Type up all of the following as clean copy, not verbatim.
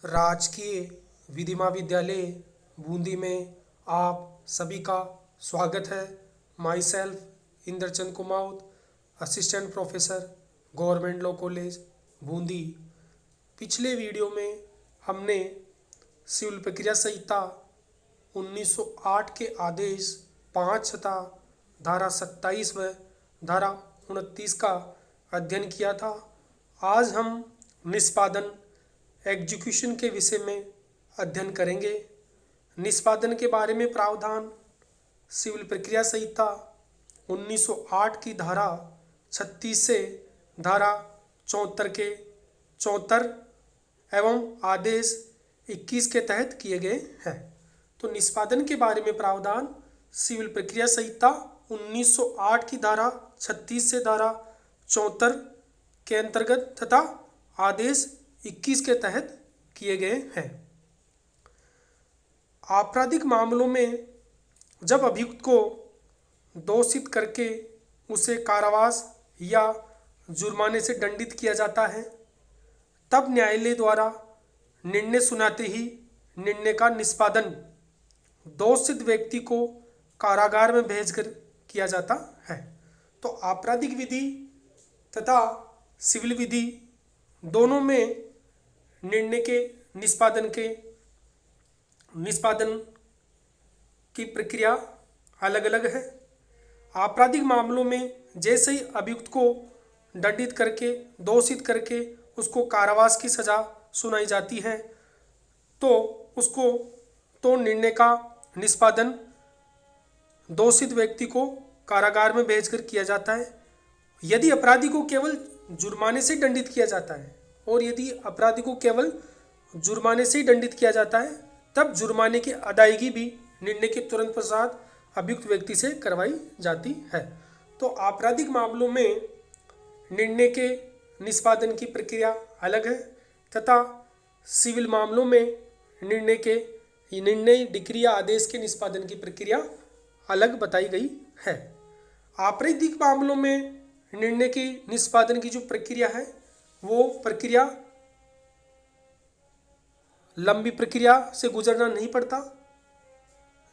राजकीय विधि महाविद्यालय बूंदी में आप सभी का स्वागत है। Myself Indrachand Kumawat, assistant professor, government law college Bundi. पिछले वीडियो में हमने सिविल प्रक्रिया संहिता 1908 के आदेश 5 तथा धारा 27 व धारा 29 का अध्ययन किया था। आज हम निष्पादन एग्जीक्यूशन के विषय में अध्ययन करेंगे। निष्पादन के बारे में प्रावधान सिविल प्रक्रिया संहिता 1908 की धारा 36 से धारा 74 के 74 एवं आदेश 21 के तहत किए गए हैं। तो निष्पादन के बारे में प्रावधान सिविल प्रक्रिया संहिता 1908 की धारा 36 से धारा 74 के अंतर्गत तथा आदेश 21 के तहत किए गए हैं। आपराधिक मामलों में जब अभियुक्त को दोषित करके उसे कारावास या जुर्माने से दंडित किया जाता है, तब न्यायालय द्वारा निर्णय सुनाते ही निर्णय का निष्पादन दोषित व्यक्ति को कारागार में भेजकर किया जाता है। तो आपराधिक विधि तथा सिविल विधि दोनों में निर्णय के निष्पादन की प्रक्रिया अलग अलग है। आपराधिक मामलों में जैसे ही अभियुक्त को दंडित करके दोषित करके उसको कारावास की सज़ा सुनाई जाती है तो निर्णय का निष्पादन दोषित व्यक्ति को कारागार में भेजकर किया जाता है। यदि अपराधी को केवल जुर्माने से दंडित किया जाता है और यदि अपराधी को केवल जुर्माने से ही दंडित किया जाता है, तब जुर्माने की अदायगी भी निर्णय के तुरंत पश्चात अभियुक्त व्यक्ति से करवाई जाती है। तो आपराधिक मामलों में निर्णय के निष्पादन की प्रक्रिया अलग है तथा सिविल मामलों में निर्णय डिक्री या आदेश के निष्पादन की प्रक्रिया अलग बताई गई है। आपराधिक मामलों में निर्णय की निष्पादन की जो प्रक्रिया है वो प्रक्रिया लंबी प्रक्रिया से गुजरना नहीं पड़ता।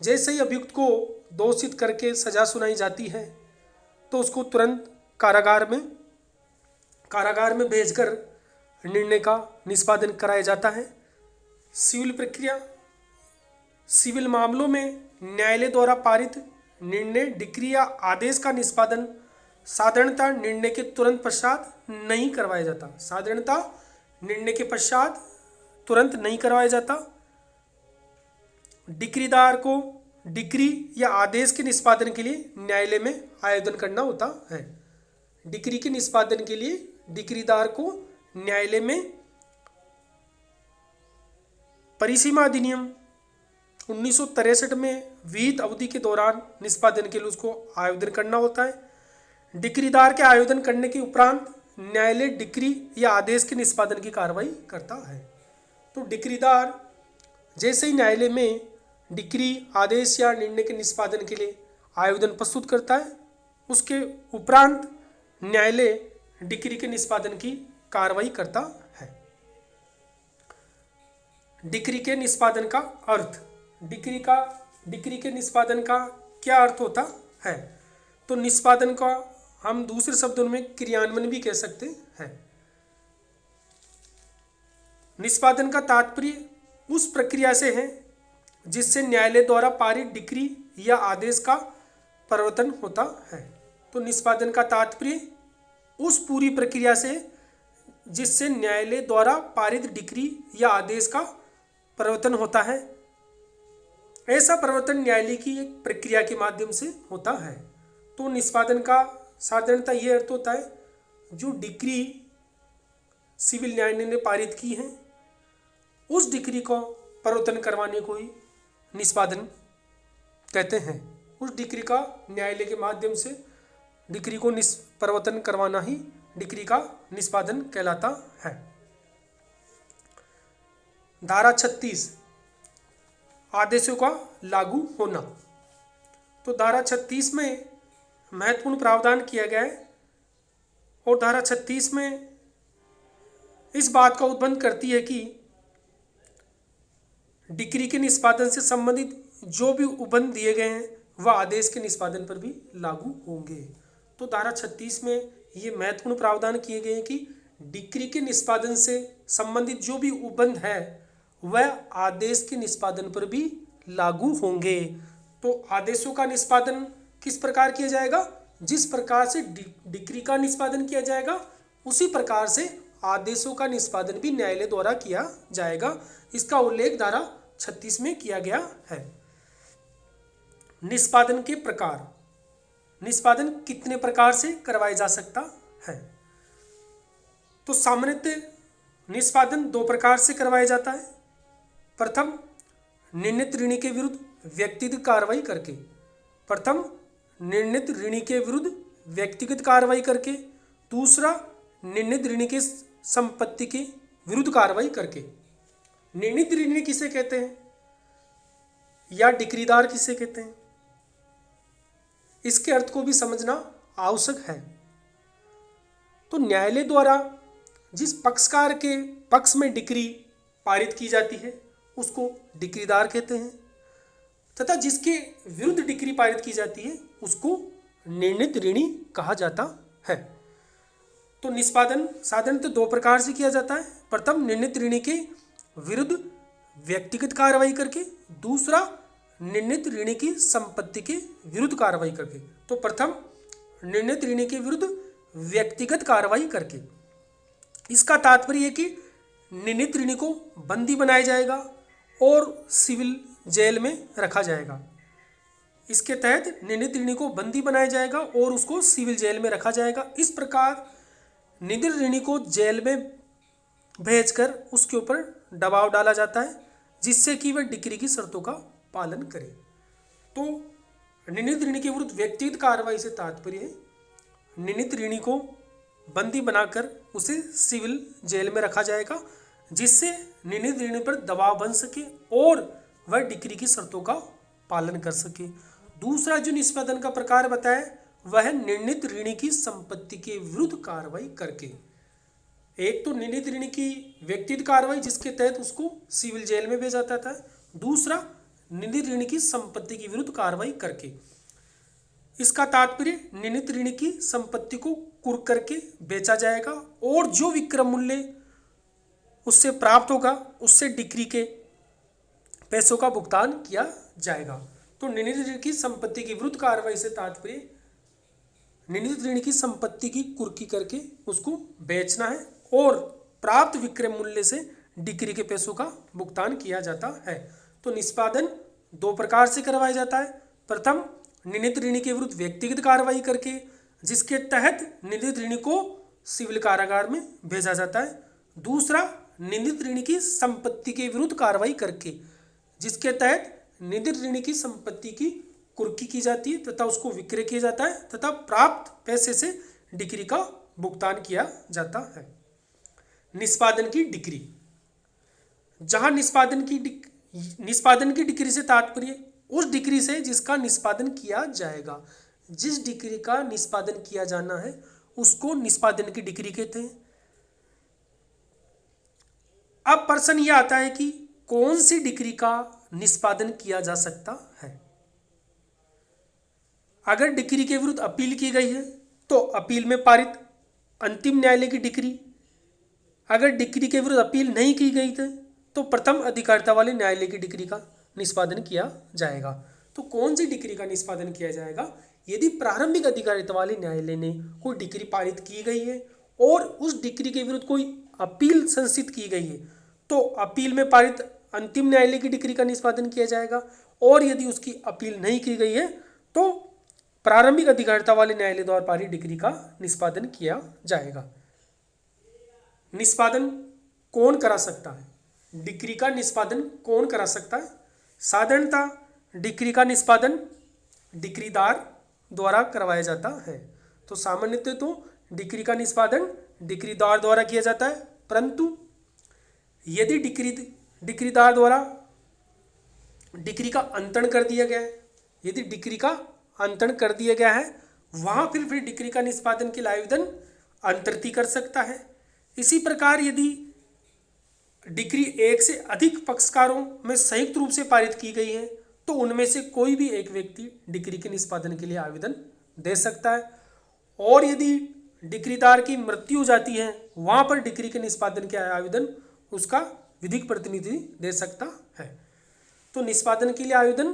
जैसे ही अभियुक्त को दोषित करके सजा सुनाई जाती है तो उसको तुरंत कारागार में भेजकर निर्णय का निष्पादन कराया जाता है। सिविल मामलों में न्यायालय द्वारा पारित निर्णय डिक्री या आदेश का निष्पादन साधारणतः निर्णय के तुरंत पश्चात नहीं करवाया जाता। तुरंत नहीं करवाया जाता। डिक्रीदार को डिक्री या आदेश के निष्पादन के लिए न्यायालय में आवेदन करना होता है। डिक्री के निष्पादन के लिए डिक्रीदार को न्यायालय में परिसीमा अधिनियम 1963 में विहित अवधि के दौरान निष्पादन के लिए उसको आवेदन करना होता है। डिक्रीदार के आवेदन करने के उपरांत न्यायालय डिक्री या आदेश के निष्पादन की कार्रवाई करता है। तो डिक्रीदार जैसे ही न्यायालय में डिक्री आदेश या निर्णय के निष्पादन के लिए आवेदन प्रस्तुत करता है, उसके उपरांत न्यायालय डिक्री के निष्पादन की कार्रवाई करता है। डिक्री के निष्पादन का अर्थ, डिक्री के निष्पादन का क्या अर्थ होता है? तो निष्पादन का हम दूसरे शब्दों में क्रियान्वयन भी कह सकते हैं। निष्पादन का तात्पर्य उस प्रक्रिया से है जिससे न्यायालय द्वारा पारित डिक्री या आदेश का परिवर्तन होता है। तो निष्पादन का तात्पर्य उस पूरी प्रक्रिया से जिससे न्यायालय द्वारा पारित डिक्री या आदेश का परिवर्तन होता है। ऐसा परिवर्तन न्यायालय की एक प्रक्रिया के माध्यम से होता है। तो निष्पादन का साधारणतः ये अर्थ होता है जो डिक्री सिविल न्यायालय ने पारित की है उस डिक्री को परिवर्तन करवाने को ही निष्पादन कहते हैं। उस डिक्री का न्यायालय के माध्यम से डिक्री को परिवर्तन करवाना ही डिक्री का निष्पादन कहलाता है। धारा 36 आदेशों का लागू होना। तो धारा 36 में महत्वपूर्ण प्रावधान किया गया है और धारा 36 में इस बात का उद्बंध करती है कि डिक्री के निष्पादन से संबंधित जो भी उपबंध दिए गए हैं वह आदेश के निष्पादन पर भी लागू होंगे। तो धारा 36 में ये महत्वपूर्ण प्रावधान किए गए हैं कि डिक्री के निष्पादन से संबंधित जो भी उपबंध है वह आदेश के निष्पादन पर भी लागू होंगे। तो आदेशों का निष्पादन किस प्रकार किया जाएगा? जिस प्रकार से डिक्री का निष्पादन किया जाएगा उसी प्रकार से आदेशों का निष्पादन भी न्यायालय द्वारा किया जाएगा। इसका उल्लेख धारा 36 में किया गया है। निष्पादन के प्रकार, निष्पादन कितने प्रकार से करवाया जा सकता है? तो सामान्यतः निष्पादन 2 प्रकार से करवाया जाता है। प्रथम, निर्णीत ऋणी के विरुद्ध व्यक्तिगत कार्रवाई करके। प्रथम, निर्णीत ऋणी के विरुद्ध व्यक्तिगत कार्रवाई करके। दूसरा, निर्णीत ऋणी के संपत्ति के विरुद्ध कार्रवाई करके। निर्णीत ऋणी किसे कहते हैं या डिक्रीदार किसे कहते हैं, इसके अर्थ को भी समझना आवश्यक है। तो न्यायालय द्वारा जिस पक्षकार के पक्ष में डिक्री पारित की जाती है उसको डिक्रीदार कहते हैं, तथा जिसके विरुद्ध डिक्री पारित की जाती है उसको निर्णीत ऋणी कहा जाता है। तो निष्पादन साधारणतः 2 प्रकार से किया जाता है। प्रथम, निर्णीत ऋणी के विरुद्ध व्यक्तिगत कार्रवाई करके। दूसरा, निर्णीत ऋणी की संपत्ति के विरुद्ध कार्रवाई करके। तो प्रथम, निर्णीत ऋणी के विरुद्ध व्यक्तिगत कार्रवाई करके। इसका तात्पर्य है कि निर्णीत ऋणी को बंदी बनाया जाएगा और सिविल जेल में रखा जाएगा। इसके तहत निर्णीत ऋणी को बंदी बनाया जाएगा और उसको सिविल जेल में रखा जाएगा। इस प्रकार निर्णीत ऋणी को जेल में भेजकर उसके ऊपर दबाव डाला जाता है जिससे कि वह डिक्री की शर्तों का पालन करे। तो निर्णीत ऋणी के विरुद्ध व्यक्तिगत कार्रवाई से तात्पर्य है निर्णीत ऋणी को बंदी बनाकर उसे सिविल जेल में रखा जाएगा जिससे निर्णीत ऋणी पर दबाव बन सके और वह डिक्री की शर्तों का पालन कर सके। दूसरा जो निष्पादन का प्रकार बताया वह है निर्णीत ऋणी की संपत्ति के विरुद्ध कार्रवाई करके। एक तो निर्णीत ऋणी की व्यक्तिगत कार्रवाई जिसके तहत उसको सिविल जेल में भेजा जाता है। दूसरा, निर्णीत ऋणी की संपत्ति के विरुद्ध कार्रवाई करके। इसका तात्पर्य निर्णीत ऋणी की संपत्ति को कुर्क करके बेचा जाएगा और जो विक्रय मूल्य उससे प्राप्त होगा उससे डिक्री के पैसों का भुगतान किया जाएगा। तो निर्णीत ऋणी की संपत्ति की विरुद्ध कार्रवाई से तात्पर्य निर्णीत ऋणी की संपत्ति की कुर्की करके उसको बेचना है और प्राप्त विक्रय मूल्य से डिक्री के पैसों का भुगतान किया जाता है। तो निष्पादन 2 प्रकार से करवाया जाता है। प्रथम, निर्णीत ऋणी के विरुद्ध व्यक्तिगत कार्रवाई करके जिसके तहत निर्णीत ऋणी को सिविल कारागार में भेजा जाता है। दूसरा, निर्णीत ऋणी की संपत्ति के विरुद्ध कार्रवाई करके जिसके तहत निर्णीत ऋणी की संपत्ति की कुर्की की जाती है तथा उसको विक्रय किया जाता है तथा प्राप्त पैसे से डिक्री का भुगतान किया जाता है। निष्पादन की डिक्री, जहां निष्पादन की डिक्री से तात्पर्य उस डिक्री से जिसका निष्पादन किया जाएगा। जिस डिक्री का निष्पादन किया जाना है उसको निष्पादन की डिक्री कहते हैं। अब प्रश्न यह आता है कि कौन सी डिक्री का निष्पादन किया जा सकता है। अगर डिक्री के विरुद्ध अपील की गई है तो अपील में पारित अंतिम न्यायालय की डिक्री। अगर डिक्री के विरुद्ध अपील नहीं की गई थी तो प्रथम अधिकारिता वाले न्यायालय की डिक्री का निष्पादन किया जाएगा। तो कौन सी डिक्री का निष्पादन किया जाएगा? यदि प्रारंभिक अधिकारिता वाले न्यायालय ने कोई डिक्री पारित की गई है और उस डिक्री के विरुद्ध कोई अपील संसित की गई है तो अपील में पारित अंतिम न्यायालय की डिक्री का निष्पादन किया जाएगा। और यदि उसकी अपील नहीं की गई है तो प्रारंभिक अधिकारिता वाले न्यायालय द्वारा पारित डिक्री का निष्पादन किया जाएगा। निष्पादन कौन करा सकता है? डिक्री का निष्पादन कौन करा सकता है? साधारणतः डिक्री का निष्पादन डिक्रीदार द्वारा करवाया जाता है। तो सामान्यतः तो डिक्री का निष्पादन डिक्रीदार द्वारा किया जाता है, परंतु यदि डिक्रीदार द्वारा डिक्री का अंतरण कर दिया गया है, यदि डिक्री का अंतरण कर दिया गया है वहाँ फिर डिक्री का निष्पादन के लिए आवेदन अंतरित कर सकता है। इसी प्रकार यदि डिक्री एक से अधिक पक्षकारों में संयुक्त रूप से पारित की गई है तो उनमें से कोई भी एक व्यक्ति डिक्री के निष्पादन के लिए आवेदन दे सकता है। और यदि डिक्रीदार की मृत्यु हो जाती है वहां पर डिक्री के निष्पादन के आवेदन उसका विधिक प्रतिनिधि दे सकता है। तो निष्पादन के लिए आवेदन,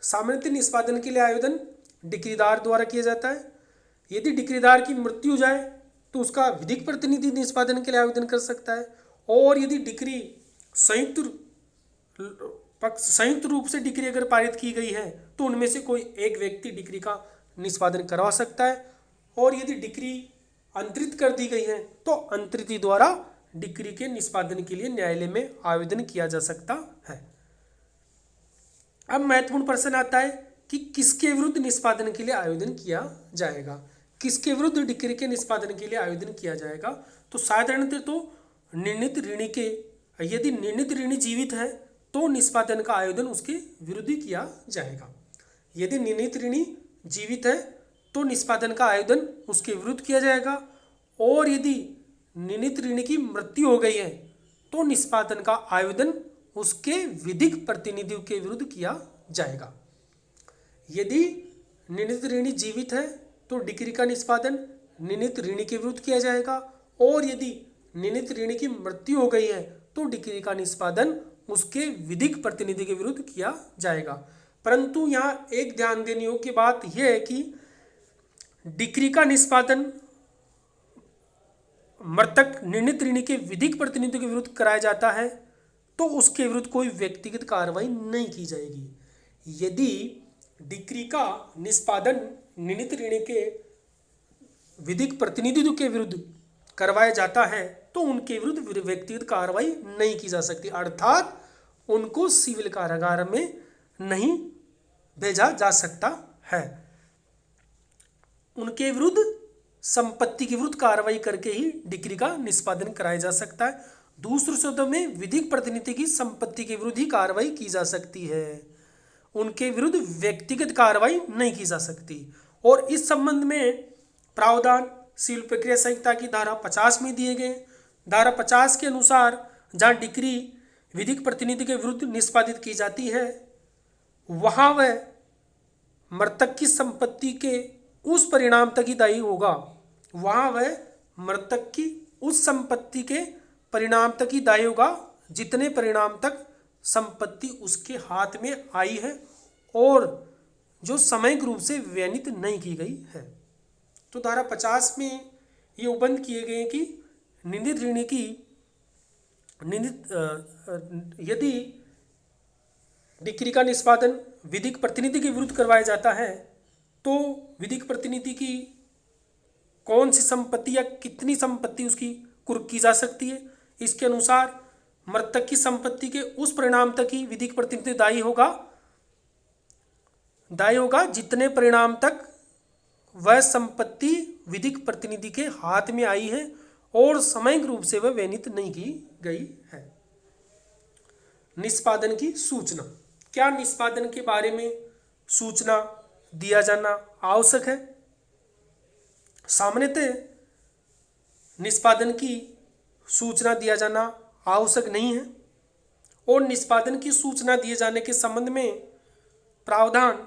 सामान्यतः निष्पादन के लिए आवेदन डिक्रीदार द्वारा किया जाता है। यदि डिक्रीदार की मृत्यु हो जाए तो उसका विधिक प्रतिनिधि निष्पादन के लिए आवेदन कर सकता है। और यदि डिक्री संयुक्त रूप से डिक्री अगर पारित की गई है तो उनमें से कोई एक व्यक्ति डिक्री का निष्पादन करवा सकता है। और यदि डिक्री अंतरित कर दी गई है तो अंतरित द्वारा डिक्री के निष्पादन के लिए न्यायालय में आवेदन किया जा सकता है। अब महत्वपूर्ण प्रश्न आता है कि किसके विरुद्ध निष्पादन के लिए आवेदन किया जाएगा, किसके विरुद्ध डिक्री के निष्पादन के लिए आवेदन किया जाएगा। तो साधारणतः तो निर्णीत ऋणी के, यदि निर्णीत ऋणी जीवित है तो निष्पादन का आवेदन उसके विरुद्ध ही किया जाएगा। यदि निर्णीत ऋणी जीवित है तो निष्पादन का आवेदन उसके विरुद्ध किया जाएगा। और यदि निर्णीत ऋणी की मृत्यु हो गई है तो निष्पादन का आवेदन उसके विधिक प्रतिनिधियों के विरुद्ध किया जाएगा। यदि निर्णीत ऋणी जीवित है तो डिक्री का निष्पादन निर्णीत ऋणी के विरुद्ध किया जाएगा। और यदि निर्णीत ऋणी की मृत्यु हो गई है तो डिक्री का निष्पादन उसके विधिक प्रतिनिधि के विरुद्ध किया जाएगा। परंतु यहाँ एक ध्यान देने योग्य बात यह है कि डिक्री का निष्पादन मृतक निर्णीत ऋणी के विधिक प्रतिनिधि के विरुद्ध कराया जाता है तो उसके विरुद्ध कोई व्यक्तिगत कार्रवाई नहीं की जाएगी। यदि डिक्री का निष्पादन निर्णीत ऋणी के विधिक प्रतिनिधित्व के विरुद्ध करवाया जाता है तो उनके विरुद्ध व्यक्तिगत कार्रवाई नहीं की जा सकती, अर्थात उनको सिविल कारागार में नहीं भेजा जा सकता है। उनके विरुद्ध संपत्ति के विरुद्ध कार्रवाई करके ही डिक्री का निष्पादन कराया जा सकता है। दूसरे शब्दों में विधिक प्रतिनिधि की संपत्ति के विरुद्ध ही कार्रवाई की जा सकती है, उनके विरुद्ध व्यक्तिगत कार्रवाई नहीं की जा सकती। और इस संबंध में प्रावधान सिविल प्रक्रिया संहिता की धारा 50 में दिए गए। धारा 50 के अनुसार जहाँ डिक्री विधिक प्रतिनिधि के विरुद्ध निष्पादित की जाती है वहाँ वह मृतक की संपत्ति के उस परिणाम तक ही दायी होगा, वहाँ वह मृतक की उस संपत्ति के परिणाम तक ही दायी होगा जितने परिणाम तक संपत्ति उसके हाथ में आई है और जो सामयिक रूप से व्यनित नहीं की गई है। तो धारा 50 में ये उपबंध किए गए कि निर्णीत ऋणी की यदि डिक्री का निष्पादन विधिक प्रतिनिधि के विरुद्ध करवाया जाता है तो विधिक प्रतिनिधि की कौन सी संपत्ति या कितनी संपत्ति उसकी कुर्क की जा सकती है, इसके अनुसार मृतक की संपत्ति के उस परिणाम तक ही विधिक प्रतिनिधि दायी होगा जितने परिणाम तक वह संपत्ति विधिक प्रतिनिधि के हाथ में आई है और सामयिक रूप से वह व्यनित नहीं की गई है। निष्पादन की सूचना, क्या निष्पादन के बारे में सूचना दिया जाना आवश्यक है? सामान्यतः निष्पादन की सूचना दिया जाना आवश्यक नहीं है। और निष्पादन की सूचना दिए जाने के संबंध में प्रावधान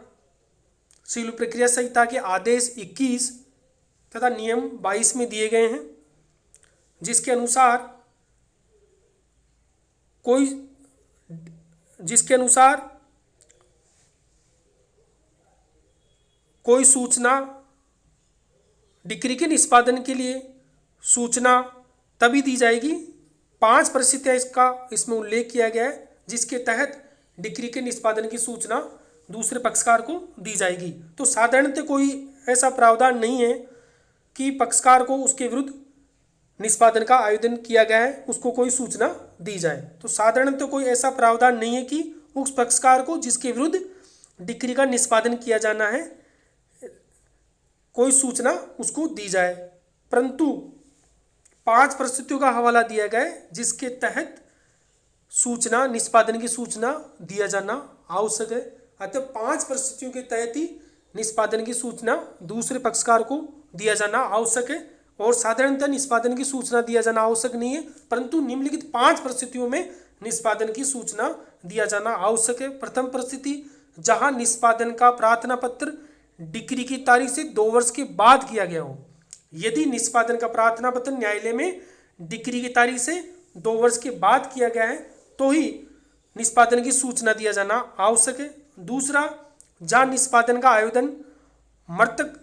सिविल प्रक्रिया संहिता के आदेश 21 तथा नियम 22 में दिए गए हैं, जिसके अनुसार कोई सूचना डिक्री के निष्पादन के लिए सूचना तभी दी जाएगी, 5 परिस्थितियां इसमें उल्लेख किया गया है जिसके तहत डिक्री के निष्पादन की सूचना दूसरे पक्षकार को दी जाएगी। तो साधारणतः कोई ऐसा प्रावधान नहीं है कि पक्षकार को उसके विरुद्ध निष्पादन का आवेदन किया गया है उसको कोई सूचना दी जाए। तो साधारणतः कोई ऐसा प्रावधान नहीं है कि उस पक्षकार को जिसके विरुद्ध डिक्री का निष्पादन किया जाना है कोई सूचना उसको दी जाए, परंतु 5 परिस्थितियों का हवाला दिया गया है जिसके तहत सूचना निष्पादन की सूचना दिया जाना आवश्यक है। अतः 5 परिस्थितियों के तहत ही निष्पादन की सूचना दूसरे पक्षकार को दिया जाना आवश्यक है, और साधारणतः निष्पादन की सूचना दिया जाना आवश्यक नहीं है, परंतु निम्नलिखित 5 परिस्थितियों में निष्पादन की सूचना दिया जाना आवश्यक है। प्रथम परिस्थिति, जहां निष्पादन का प्रार्थना पत्र डिक्री की तारीख से 2 वर्ष के बाद किया गया हो। यदि निष्पादन का प्रार्थना पत्र न्यायालय में डिक्री की तारीख से 2 वर्ष के बाद किया गया है तो ही निष्पादन की सूचना दिया जाना आवश्यक है। दूसरा, जहां निष्पादन का आवेदन मृतक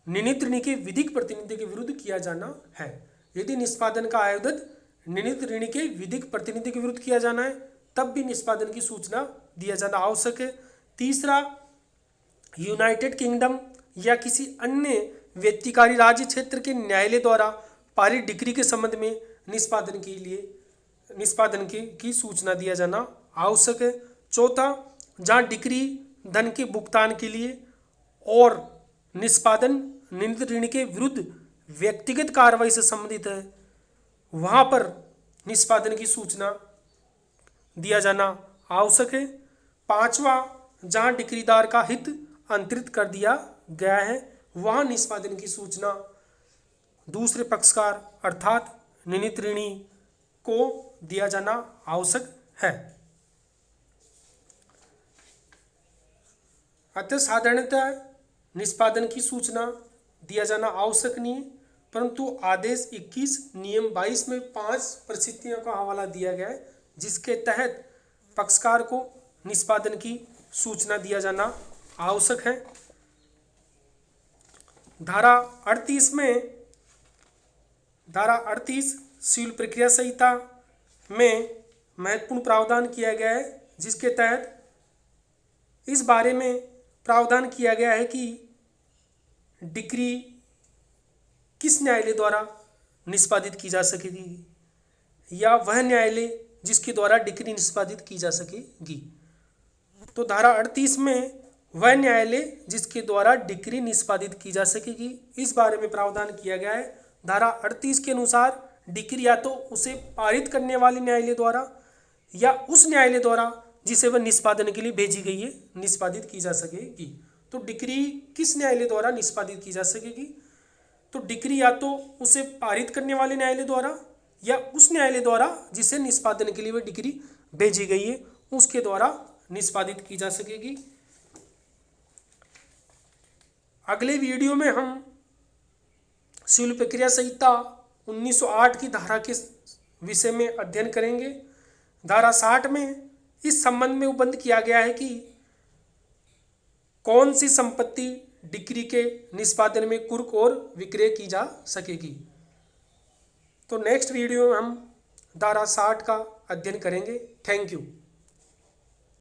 निर्णीत ऋणी के विधिक प्रतिनिधि के विरुद्ध किया जाना है। यदि निष्पादन का आवेदन निर्णीत ऋणी के विधिक प्रतिनिधि के विरुद्ध किया जाना है तब भी निष्पादन की सूचना दिया जाना आवश्यक है। तीसरा, यूनाइटेड किंगडम या किसी अन्य व्यक्तिकारी राज्य क्षेत्र के न्यायालय द्वारा पारित डिक्री के संबंध में निष्पादन की सूचना दिया जाना आवश्यक है। चौथा, जहां डिक्री धन के भुगतान के लिए और निष्पादन निर्णीत ऋणी के विरुद्ध व्यक्तिगत कार्रवाई से संबंधित है वहां पर निष्पादन की सूचना दिया जाना आवश्यक है। पांचवा, जहां डिक्रीदार का हित अंतरित कर दिया गया है वहां निष्पादन की सूचना दूसरे पक्षकार अर्थात निर्णीत ऋणी को दिया जाना आवश्यक है। अतः साधारणतः निष्पादन की सूचना दिया जाना आवश्यक नहीं है, परंतु आदेश 21 नियम 22 में 5 परिस्थितियों का हवाला दिया गया है जिसके तहत पक्षकार को निष्पादन की सूचना दिया जाना आवश्यक है। धारा 38 सिविल प्रक्रिया संहिता में महत्वपूर्ण प्रावधान किया गया है जिसके तहत इस बारे में प्रावधान किया गया है कि डिक्री किस न्यायालय द्वारा निष्पादित की जा सकेगी या वह न्यायालय जिसके द्वारा डिक्री निष्पादित की जा सकेगी। तो धारा 38 में वह न्यायालय जिसके द्वारा डिक्री निष्पादित की जा सकेगी इस बारे में प्रावधान किया गया है। धारा 38 के अनुसार डिक्री या तो उसे पारित करने वाले न्यायालय द्वारा या उस न्यायालय द्वारा जिसे वह निष्पादन के लिए भेजी गई है निष्पादित की जा सकेगी। तो डिक्री किस न्यायालय द्वारा निष्पादित की जा सकेगी? तो डिक्री या तो उसे पारित करने वाले न्यायालय द्वारा या उस न्यायालय द्वारा जिसे निष्पादन के लिए वह डिक्री भेजी गई है उसके द्वारा निष्पादित की जा सकेगी। अगले वीडियो में हम सिविल प्रक्रिया संहिता 1908 की धारा के विषय में अध्ययन करेंगे। धारा 60 में इस संबंध में उपबंध किया गया है कि कौन सी संपत्ति डिक्री के निष्पादन में कुर्क और विक्रय की जा सकेगी। तो नेक्स्ट वीडियो में हम धारा 60 का अध्ययन करेंगे। Thank you.